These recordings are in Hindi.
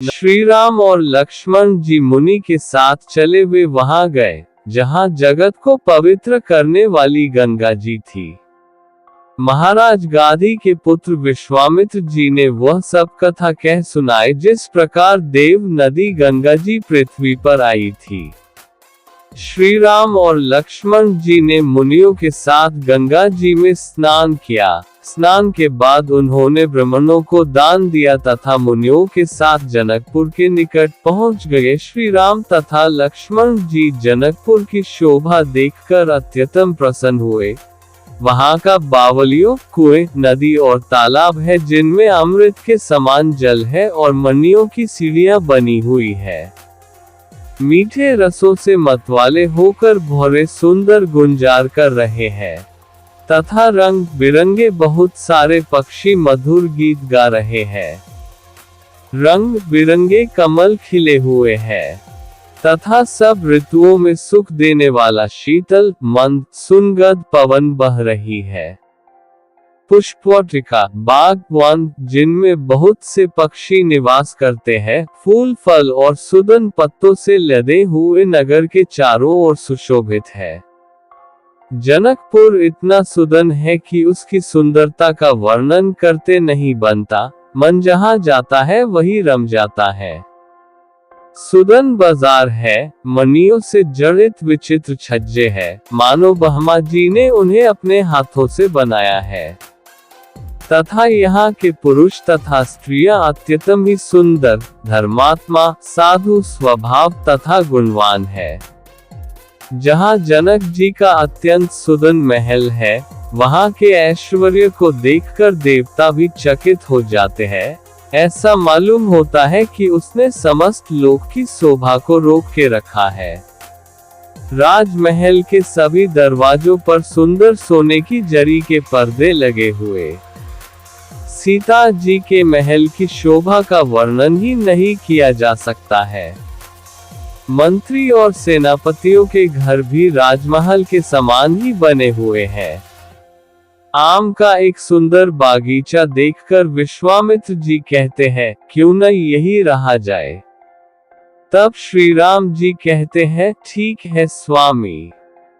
श्री राम और लक्ष्मण जी मुनि के साथ चले वे वहां गए जहां जगत को पवित्र करने वाली गंगा जी थी। महाराज गाधी के पुत्र विश्वामित्र जी ने वह सब कथा कह सुनाई जिस प्रकार देव नदी गंगा जी पृथ्वी पर आई थी। श्री राम और लक्ष्मण जी ने मुनियों के साथ गंगा जी में स्नान किया। स्नान के बाद उन्होंने ब्राह्मणों को दान दिया तथा मुनियों के साथ जनकपुर के निकट पहुंच गए। श्री राम तथा लक्ष्मण जी जनकपुर की शोभा देखकर अत्यंत प्रसन्न हुए। वहां का बावलियों, कुएं, नदी और तालाब है जिनमें अमृत के समान जल है और मणियों की सीढ़ियां बनी हुई है। मीठे रसों से मतवाले होकर भौरे सुंदर गुंजार कर रहे हैं तथा रंग बिरंगे बहुत सारे पक्षी मधुर गीत गा रहे हैं। रंग बिरंगे कमल खिले हुए हैं तथा सब ऋतुओं में सुख देने वाला शीतल मंद सुगंध पवन बह रही है। पुष्पवाटिका, बाग वन जिनमें बहुत से पक्षी निवास करते हैं, फूल फल और सुगंध पत्तों से लदे हुए नगर के चारों ओर सुशोभित है। जनकपुर इतना सुंदर है कि उसकी सुंदरता का वर्णन करते नहीं बनता। मन जहां जाता है वही रम जाता है। सुंदर बाजार है, मणियों से जड़ित विचित्र छज्जे है, मानो ब्रह्मा जी ने उन्हें अपने हाथों से बनाया है। तथा यहाँ के पुरुष तथा स्त्रियां अत्यंत ही सुंदर, धर्मात्मा, साधु स्वभाव तथा गुणवान है। जहाँ जनक जी का अत्यंत सुंदर महल है, वहाँ के ऐश्वर्य को देखकर देवता भी चकित हो जाते हैं। ऐसा मालूम होता है कि उसने समस्त लोक की शोभा को रोक के रखा है। राजमहल के सभी दरवाजों पर सुंदर सोने की जरी के पर्दे लगे हुए। सीता जी के महल की शोभा का वर्णन ही नहीं किया जा सकता है। मंत्री और सेनापतियों के घर भी राजमहल के समान ही बने हुए हैं। आम का एक सुंदर बागीचा देखकर विश्वामित्र जी कहते हैं, क्यों न यही रहा जाए। तब श्री राम जी कहते हैं, ठीक है स्वामी।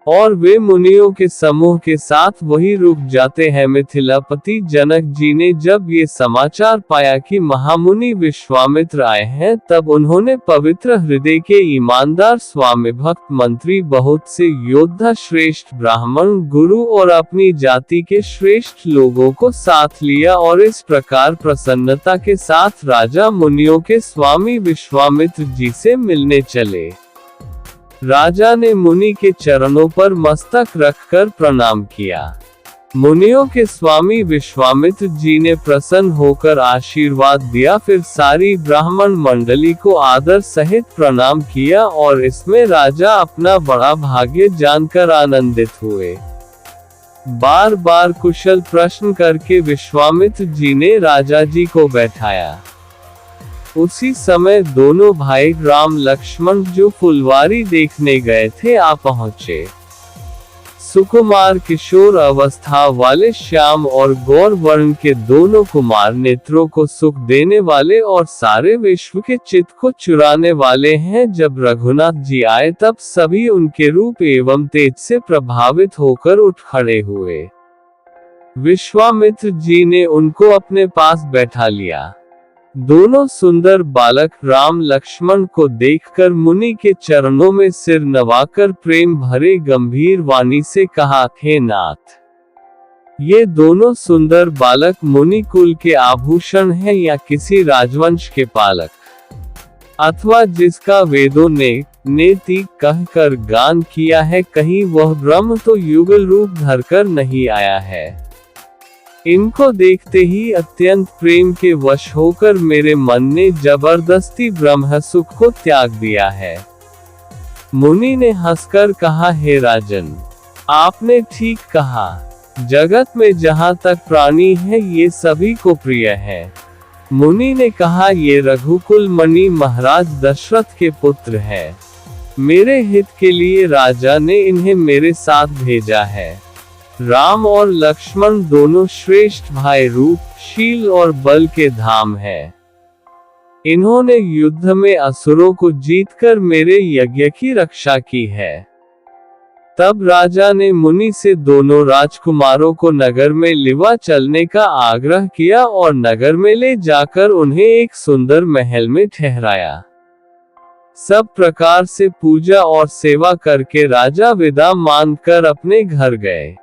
और वे मुनियों के समूह के साथ वही रुक जाते हैं। मिथिलापति जनक जी ने जब ये समाचार पाया कि महामुनि विश्वामित्र आए हैं, तब उन्होंने पवित्र हृदय के ईमानदार स्वामी भक्त मंत्री, बहुत से योद्धा, श्रेष्ठ ब्राह्मण, गुरु और अपनी जाति के श्रेष्ठ लोगों को साथ लिया और इस प्रकार प्रसन्नता के साथ राजा मुनियों के स्वामी विश्वामित्र जी से मिलने चले। राजा ने मुनि के चरणों पर मस्तक रखकर प्रणाम किया। मुनियों के स्वामी विश्वामित्र जी ने प्रसन्न होकर आशीर्वाद दिया। फिर सारी ब्राह्मण मंडली को आदर सहित प्रणाम किया और इसमें राजा अपना बड़ा भाग्य जानकर आनंदित हुए। बार बार कुशल प्रश्न करके विश्वामित्र जी ने राजा जी को बैठाया। उसी समय दोनों भाई राम लक्ष्मण जो फुलवारी देखने गए थे आ पहुँचे। सुकुमार किशोर अवस्था वाले श्याम और गौर वर्ण के दोनों कुमार नेत्रों को सुख देने वाले और सारे विश्व के चित्त को चुराने वाले हैं। जब रघुनाथ जी आए तब सभी उनके रूप एवं तेज से प्रभावित होकर उठ खड़े हुए। विश्वामित्र जी ने उनको अपने पास बैठा लिया। दोनों सुंदर बालक राम लक्ष्मण को देखकर मुनि के चरणों में सिर नवाकर प्रेम भरे गंभीर वाणी से कहा, हे नाथ, ये दोनों सुंदर बालक मुनि कुल के आभूषण हैं या किसी राजवंश के पालक, अथवा जिसका वेदों ने नेति कहकर गान किया है, कहीं वह ब्रह्म तो युगल रूप धरकर नहीं आया है। इनको देखते ही अत्यंत प्रेम के वश होकर मेरे मन ने जबरदस्ती ब्रह्म सुख को त्याग दिया है। मुनि ने हंसकर कहा, हे राजन, आपने ठीक कहा। जगत में जहाँ तक प्राणी है ये सभी को प्रिय है। मुनि ने कहा, ये रघुकुल मणि महाराज दशरथ के पुत्र है। मेरे हित के लिए राजा ने इन्हें मेरे साथ भेजा है। राम और लक्ष्मण दोनों श्रेष्ठ भाई रूप, शील और बल के धाम है। इन्होंने युद्ध में असुरों को जीतकर मेरे यज्ञ की रक्षा की है। तब राजा ने मुनि से दोनों राजकुमारों को नगर में लिवा चलने का आग्रह किया और नगर में ले जाकर उन्हें एक सुंदर महल में ठहराया। सब प्रकार से पूजा और सेवा करके राजा विदा मांगकर अपने घर गए।